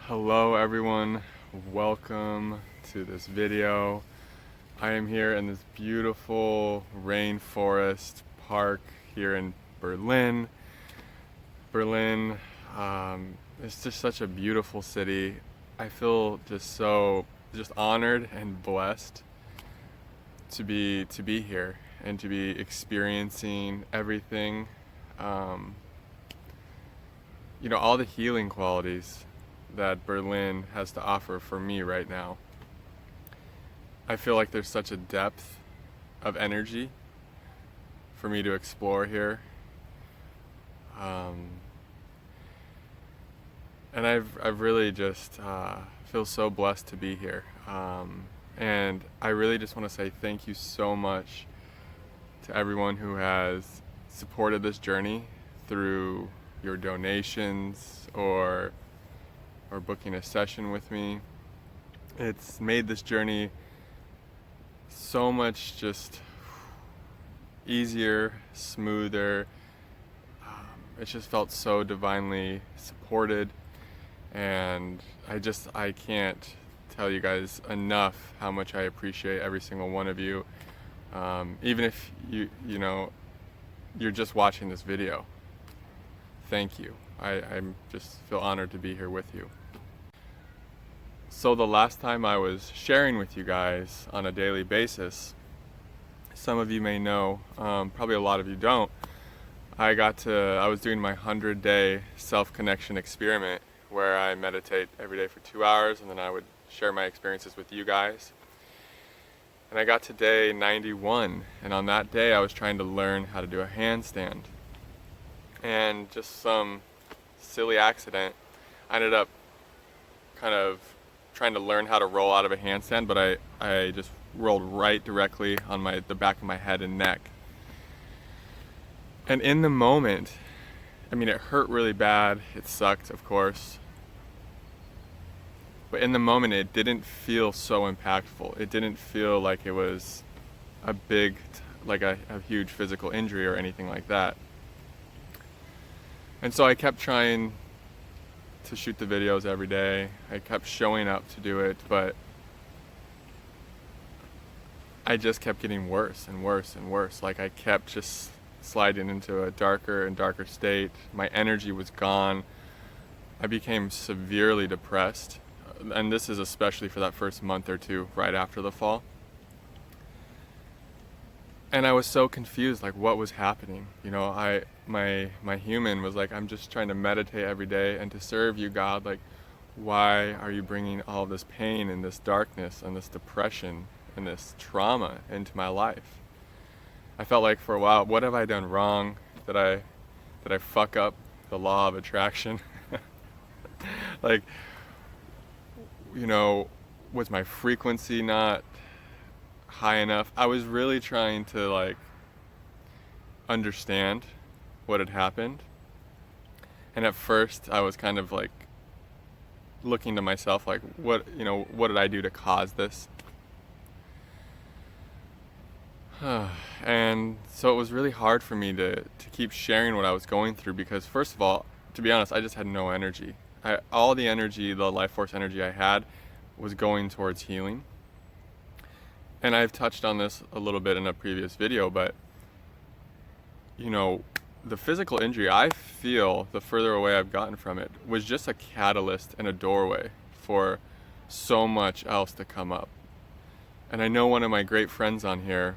Hello everyone, welcome to this video. I am here in this beautiful rainforest park here in Berlin. Berlin is just such a beautiful city. I feel just honored and blessed to be here and to be experiencing everything, all the healing qualities that Berlin has to offer for me right now. I feel like there's such a depth of energy for me to explore here. And I've really just feel so blessed to be here. And I really just want to say thank you so much to everyone who has supported this journey through your donations or booking a session with me. It's made this journey so much just easier, smoother. It just felt so divinely supported, and I can't tell you guys enough how much I appreciate every single one of you. Even if you're just watching this video, thank you. I just feel honored to be here with you. So the last time I was sharing with you guys on a daily basis, some of you may know, probably a lot of you don't, I was doing my 100-day self-connection experiment where I meditate every day for 2 hours, and then I would share my experiences with you guys. And I got to day 91, and on that day I was trying to learn how to do a handstand. And just some silly accident, I ended up kind of trying to learn how to roll out of a handstand, but I just rolled right directly on the back of my head and neck. And in the moment, it hurt really bad. It sucked, of course. But in the moment, it didn't feel so impactful. It didn't feel like it was a huge physical injury or anything like that. And so I kept trying to shoot the videos every day. I kept showing up to do it, but I just kept getting worse and worse and worse. Like, I kept just sliding into a darker and darker state. My energy was gone. I became severely depressed, and this is especially for that first month or two right after the fall. And I was so confused, like, what was happening? My human was like, I'm just trying to meditate every day and to serve you, God. Like, why are you bringing all this pain and this darkness and this depression and this trauma into my life? I felt like for a while, what have I done wrong? Did I fuck up the law of attraction? Like, was my frequency not high enough? I was really trying to understand what had happened. And at first I was kind of looking to myself like, what did I do to cause this? And so it was really hard for me to keep sharing what I was going through, because first of all, to be honest, I just had no energy. All the energy, the life force energy I had was going towards healing. And I've touched on this a little bit in a previous video, but the physical injury, I feel the further away I've gotten from it, was just a catalyst and a doorway for so much else to come up. And I know one of my great friends on here,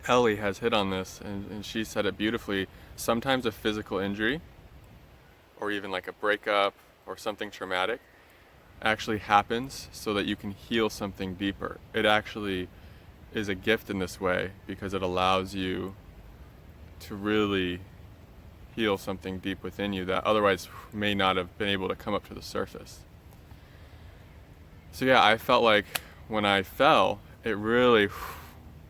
Ellie, has hit on this, and she said it beautifully. Sometimes a physical injury, or even like a breakup or something traumatic, actually happens so that you can heal something deeper. It actually is a gift in this way, because it allows you to really heal something deep within you that otherwise may not have been able to come up to the surface. So yeah, I felt like when I fell, it really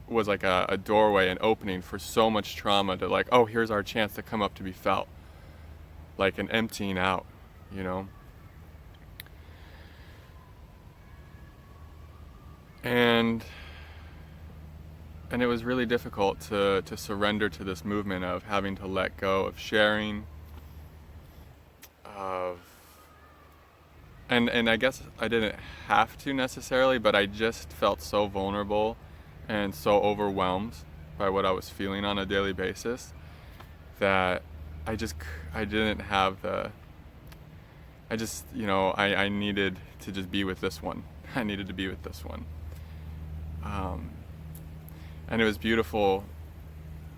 was like a doorway, an opening for so much trauma to oh, here's our chance to come up to be felt. Like an emptying out, And it was really difficult to surrender to this movement of having to let go of sharing, of And I guess I didn't have to necessarily, but I just felt so vulnerable and so overwhelmed by what I was feeling on a daily basis that I didn't have I needed to just be with this one. I needed to be with this one. And it was beautiful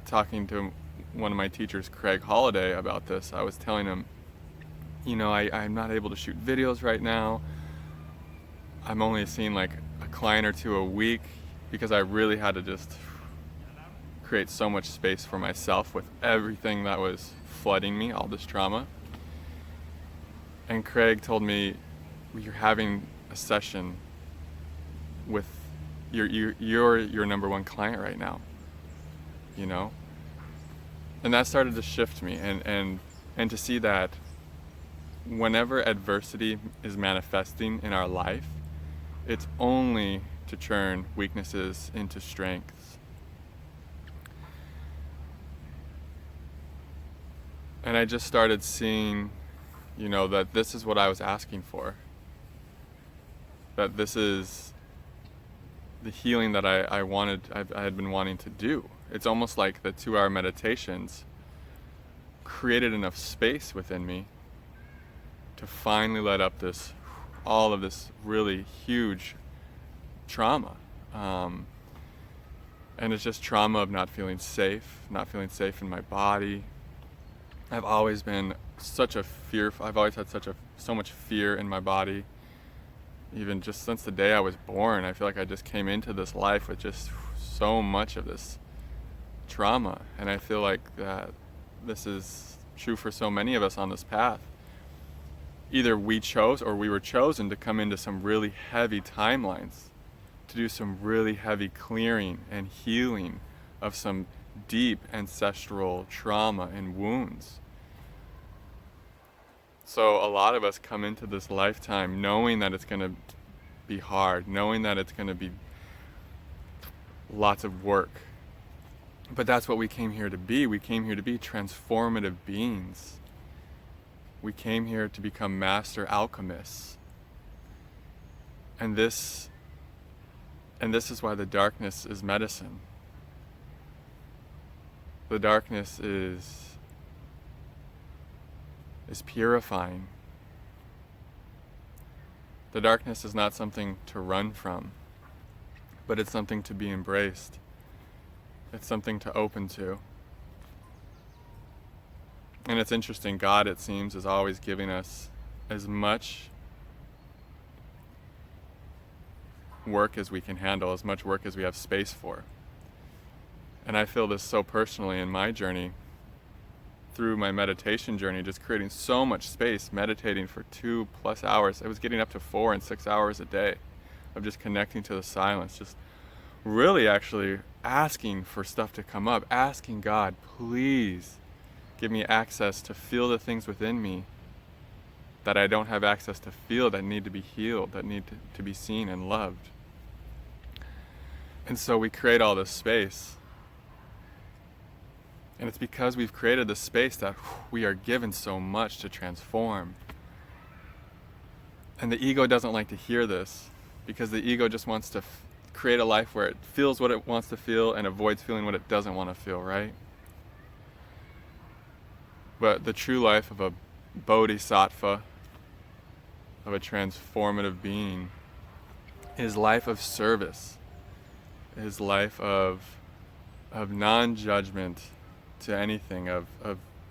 talking to one of my teachers, Craig Holliday, about this. I was telling him, I'm not able to shoot videos right now. I'm only seeing like a client or two a week because I really had to just create so much space for myself with everything that was flooding me, all this trauma. And Craig told me, you're having a session with your number one client right now, And that started to shift me and to see that whenever adversity is manifesting in our life, it's only to turn weaknesses into strengths. And I just started seeing, that this is what I was asking for. That this is the healing that I had been wanting to do. It's almost like the 2-hour meditations created enough space within me to finally let up all of this really huge trauma. And it's just trauma of not feeling safe in my body. I've always been I've always had so much fear in my body. Even just since the day I was born, I feel like I just came into this life with just so much of this trauma. And I feel like that this is true for so many of us on this path. Either we chose or we were chosen to come into some really heavy timelines, to do some really heavy clearing and healing of some deep ancestral trauma and wounds. So a lot of us come into this lifetime knowing that it's going to be hard, knowing that it's going to be lots of work. But that's what we came here to be. We came here to be transformative beings. We came here to become master alchemists. And this is why the darkness is medicine. The darkness is purifying. The darkness is not something to run from, but it's something to be embraced. It's something to open to. And it's interesting, God, it seems, is always giving us as much work as we can handle, as much work as we have space for. And I feel this so personally in my journey, through my meditation journey, just creating so much space, meditating for 2+ hours. I was getting up to 4 and 6 hours a day of just connecting to the silence, just really actually asking for stuff to come up, asking God, please give me access to feel the things within me that I don't have access to feel, that need to be healed, that need to be seen and loved. And so we create all this space. And it's because we've created this space that we are given so much to transform. And the ego doesn't like to hear this, because the ego just wants to create a life where it feels what it wants to feel and avoids feeling what it doesn't want to feel, right? But the true life of a bodhisattva, of a transformative being, is life of service, is life of non-judgment to anything, of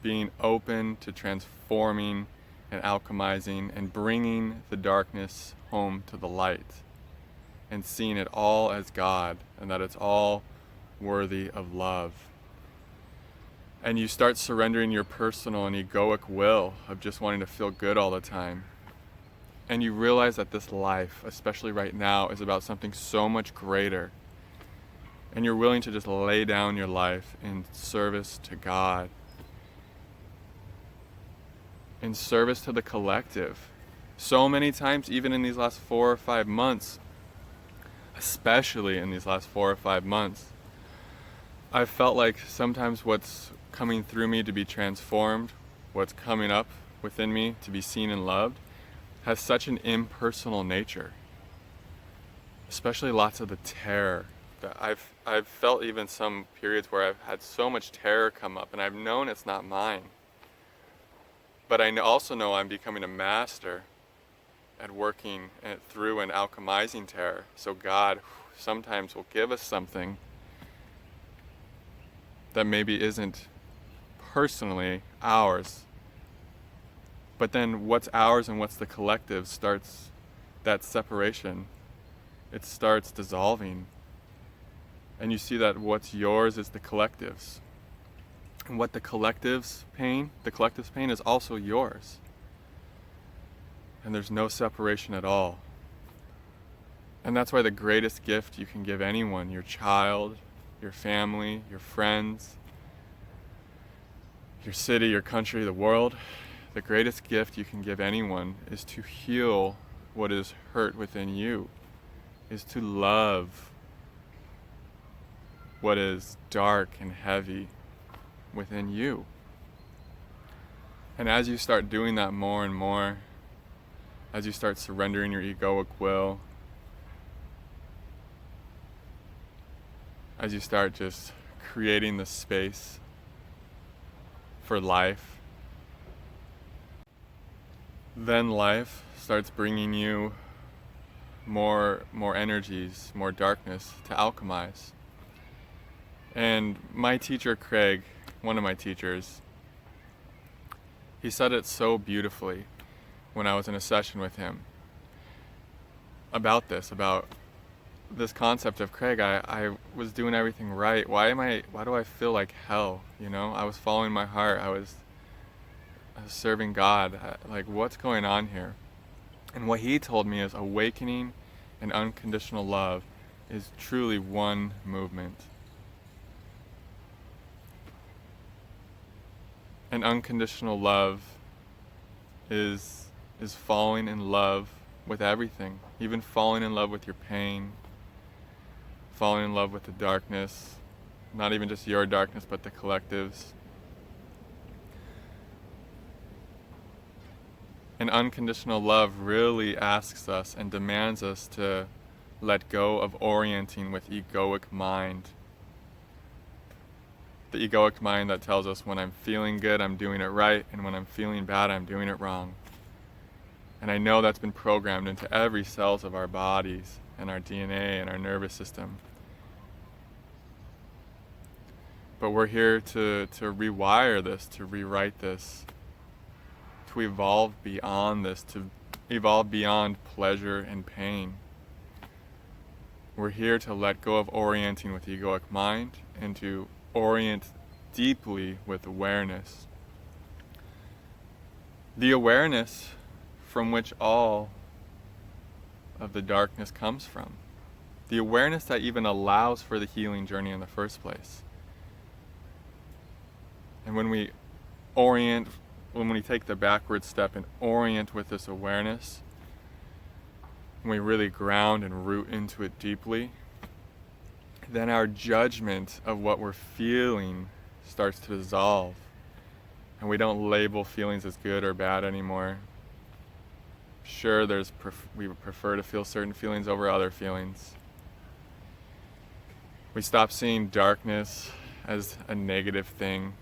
being open to transforming and alchemizing and bringing the darkness home to the light and seeing it all as God and that it's all worthy of love. And you start surrendering your personal and egoic will of just wanting to feel good all the time. And you realize that this life, especially right now, is about something so much greater. And you're willing to just lay down your life in service to God, in service to the collective. So many times, even in these last 4 or 5 months, especially in these last 4 or 5 months, I've felt like sometimes what's coming through me to be transformed, what's coming up within me to be seen and loved, has such an impersonal nature, especially lots of the terror that I've felt. Even some periods where I've had so much terror come up, and I've known it's not mine. But I also know I'm becoming a master at working through and alchemizing terror. So God sometimes will give us something that maybe isn't personally ours. But then what's ours and what's the collective starts, that separation, it starts dissolving. And you see that what's yours is the collective's. And what the collective's pain is also yours. And there's no separation at all. And that's why the greatest gift you can give anyone, your child, your family, your friends, your city, your country, the world, the greatest gift you can give anyone is to heal what is hurt within you, is to love what is dark and heavy within you. And as you start doing that more and more, as you start surrendering your egoic will, as you start just creating the space for life, then life starts bringing you more energies, more darkness to alchemize. And my teacher, Craig, one of my teachers, he said it so beautifully when I was in a session with him about this concept of, Craig, I was doing everything right. Why do I feel like hell? I was following my heart. I was serving God. Like, what's going on here? And what he told me is awakening and unconditional love is truly one movement. And unconditional love is falling in love with everything, even falling in love with your pain, falling in love with the darkness, not even just your darkness, but the collective's. And unconditional love really asks us and demands us to let go of orienting with egoic mind. The egoic mind that tells us when I'm feeling good, I'm doing it right, and when I'm feeling bad, I'm doing it wrong. And I know that's been programmed into every cells of our bodies and our DNA and our nervous system. But we're here to rewire this, to rewrite this, to evolve beyond this, to evolve beyond pleasure and pain. We're here to let go of orienting with egoic mind and to orient deeply with awareness. The awareness from which all of the darkness comes from. The awareness that even allows for the healing journey in the first place. And when we take the backward step and orient with this awareness, when we really ground and root into it deeply, then our judgment of what we're feeling starts to dissolve. And we don't label feelings as good or bad anymore. Sure, we would prefer to feel certain feelings over other feelings. We stop seeing darkness as a negative thing.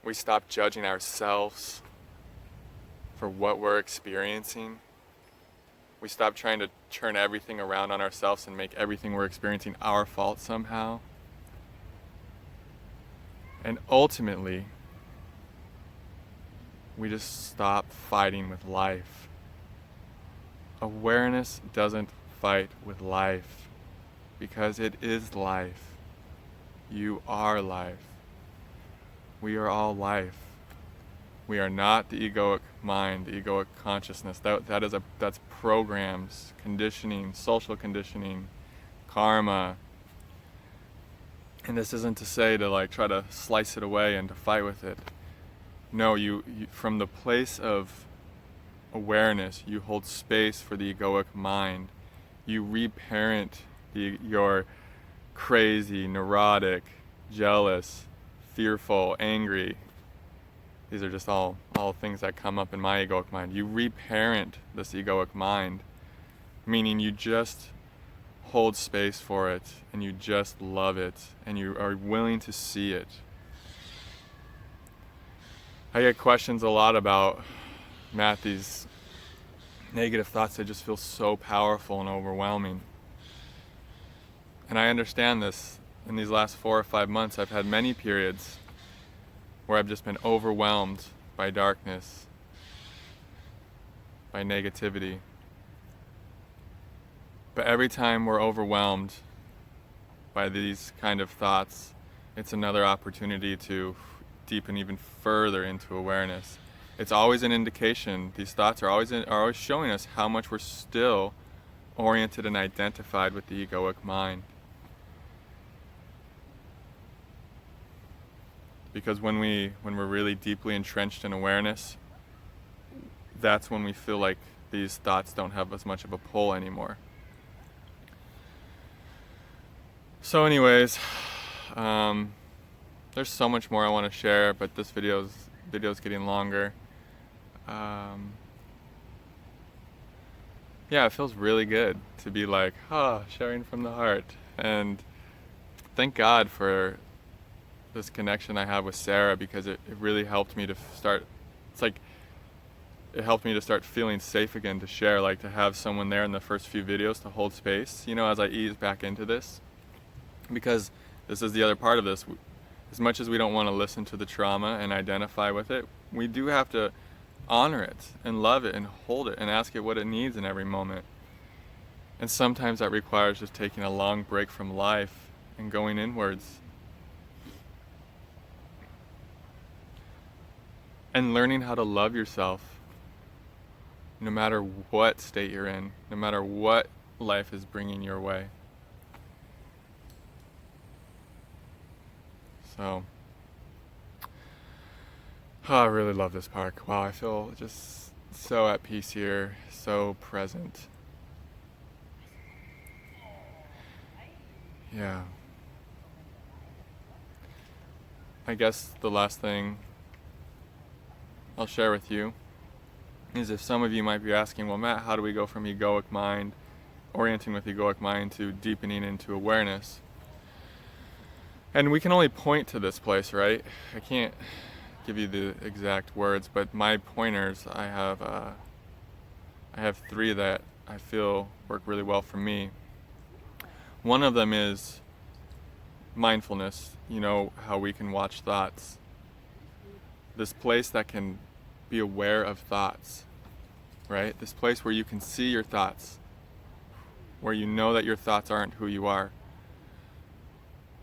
We stop judging ourselves for what we're experiencing. We stop trying to turn everything around on ourselves and make everything we're experiencing our fault somehow. And ultimately, we just stop fighting with life. Awareness doesn't fight with life because it is life. You are life. We are all life. We are not the egoic mind, the egoic consciousness. That's programs, conditioning, social conditioning, karma. And this isn't to say to try to slice it away and to fight with it. No, you from the place of awareness, you hold space for the egoic mind. You reparent your crazy, neurotic, jealous, fearful, angry, these are just all things that come up in my egoic mind. You reparent this egoic mind, meaning you just hold space for it and you just love it and you are willing to see it. I get questions a lot about, Matt, these negative thoughts, they just feel so powerful and overwhelming. And I understand this. In these last 4 or 5 months, I've had many periods where I've just been overwhelmed by darkness, by negativity. But every time we're overwhelmed by these kind of thoughts, it's another opportunity to deepen even further into awareness. It's always an indication. These thoughts are always showing us how much we're still oriented and identified with the egoic mind. Because when we're really deeply entrenched in awareness, that's when we feel like these thoughts don't have as much of a pull anymore. So anyways, there's so much more I want to share, but this video's getting longer. Yeah, it feels really good to be like, sharing from the heart. And thank God for this connection I have with Sarah, because it really helped me to start, it helped me to start feeling safe again to share, like to have someone there in the first few videos to hold space, as I ease back into this. Because this is the other part of this. As much as we don't want to listen to the trauma and identify with it, we do have to honor it and love it and hold it and ask it what it needs in every moment. And sometimes that requires just taking a long break from life and going inwards. And learning how to love yourself no matter what state you're in, no matter what life is bringing your way. So, I really love this park. Wow, I feel just so at peace here, so present. Yeah. I guess the last thing I'll share with you is, if some of you might be asking, well, Matt, how do we go from egoic mind, orienting with egoic mind, to deepening into awareness? And we can only point to this place, right? I can't give you the exact words, but my pointers, I have 3 that I feel work really well for me. One of them is mindfulness. How we can watch thoughts. This place that can be aware of thoughts, right? This place where you can see your thoughts, where you know that your thoughts aren't who you are.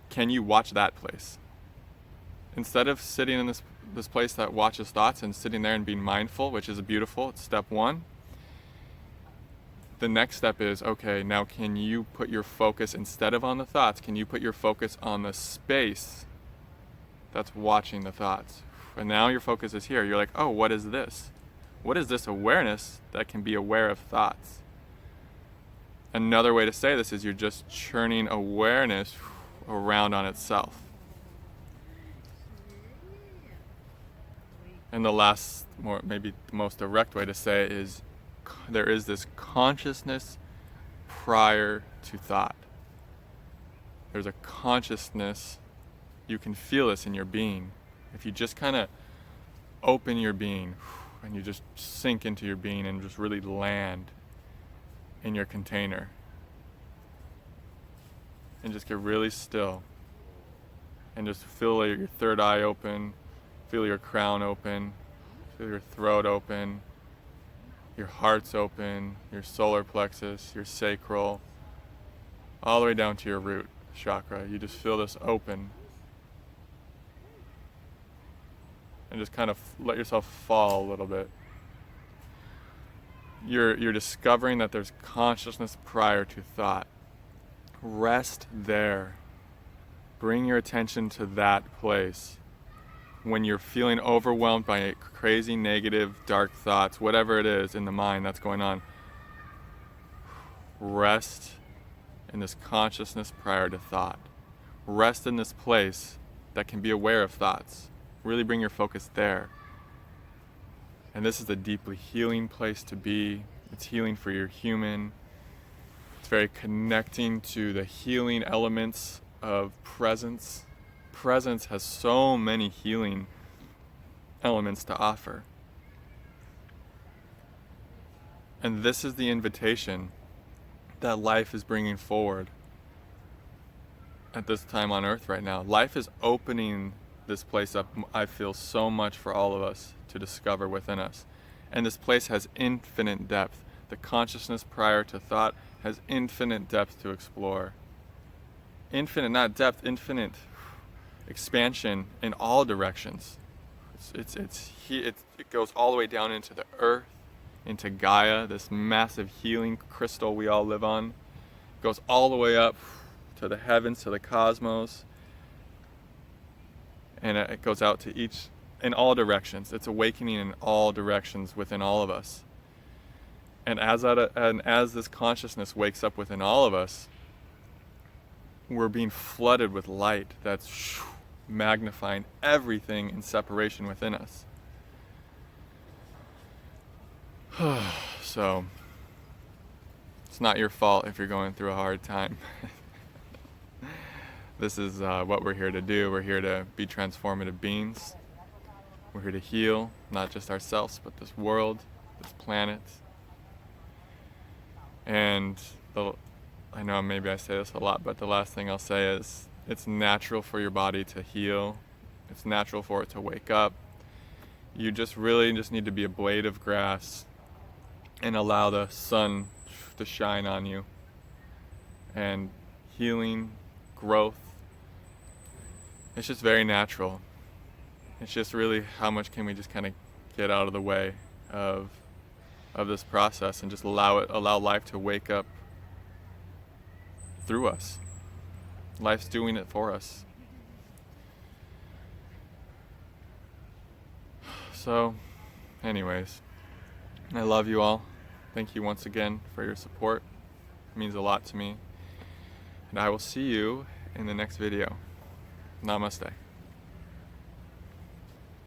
Can you watch that place? Instead of sitting in this place that watches thoughts and sitting there and being mindful, which is beautiful, it's step 1. The next step is, okay, now can you put your focus, instead of on the thoughts, can you put your focus on the space that's watching the thoughts? And now your focus is here. You're like, oh, what is this? What is this awareness that can be aware of thoughts? Another way to say this is you're just churning awareness around on itself. And the last, maybe most direct way to say it is, there is this consciousness prior to thought. There's a consciousness, you can feel this in your being. If you just kind of open your being and you just sink into your being and just really land in your container and just get really still and just feel your third eye open, feel your crown open, feel your throat open, your heart's open, your solar plexus, your sacral, all the way down to your root chakra. You just feel this open. And just kind of let yourself fall a little bit. You're discovering that there's consciousness prior to thought. Rest there. Bring your attention to that place. When you're feeling overwhelmed by crazy, negative, dark thoughts, whatever it is in the mind that's going on, rest in this consciousness prior to thought. Rest in this place that can be aware of thoughts. Really bring your focus there. And this is a deeply healing place to be. It's healing for your human. It's very connecting to the healing elements of presence. Presence has so many healing elements to offer. And this is the invitation that life is bringing forward at this time on earth right now. Life is opening this place up, I feel, so much for all of us to discover within us. And this place has infinite depth. The consciousness prior to thought has infinite depth to explore. Infinite, not depth, infinite expansion in all directions. It goes all the way down into the earth, into Gaia, this massive healing crystal we all live on. It goes all the way up to the heavens, to the cosmos. And it goes out to each, in all directions. It's awakening in all directions within all of us. And as this consciousness wakes up within all of us, we're being flooded with light that's magnifying everything in separation within us. So, it's not your fault if you're going through a hard time. This is what we're here to do. We're here to be transformative beings. We're here to heal, not just ourselves, but this world, this planet. And I know maybe I say this a lot, but the last thing I'll say is it's natural for your body to heal. It's natural for it to wake up. You just really need to be a blade of grass and allow the sun to shine on you. And healing, growth, it's just very natural. It's just really how much can we just kind of get out of the way of this process and just allow life to wake up through us. Life's doing it for us. So, anyways, I love you all. Thank you once again for your support. It means a lot to me. And I will see you in the next video. Namaste.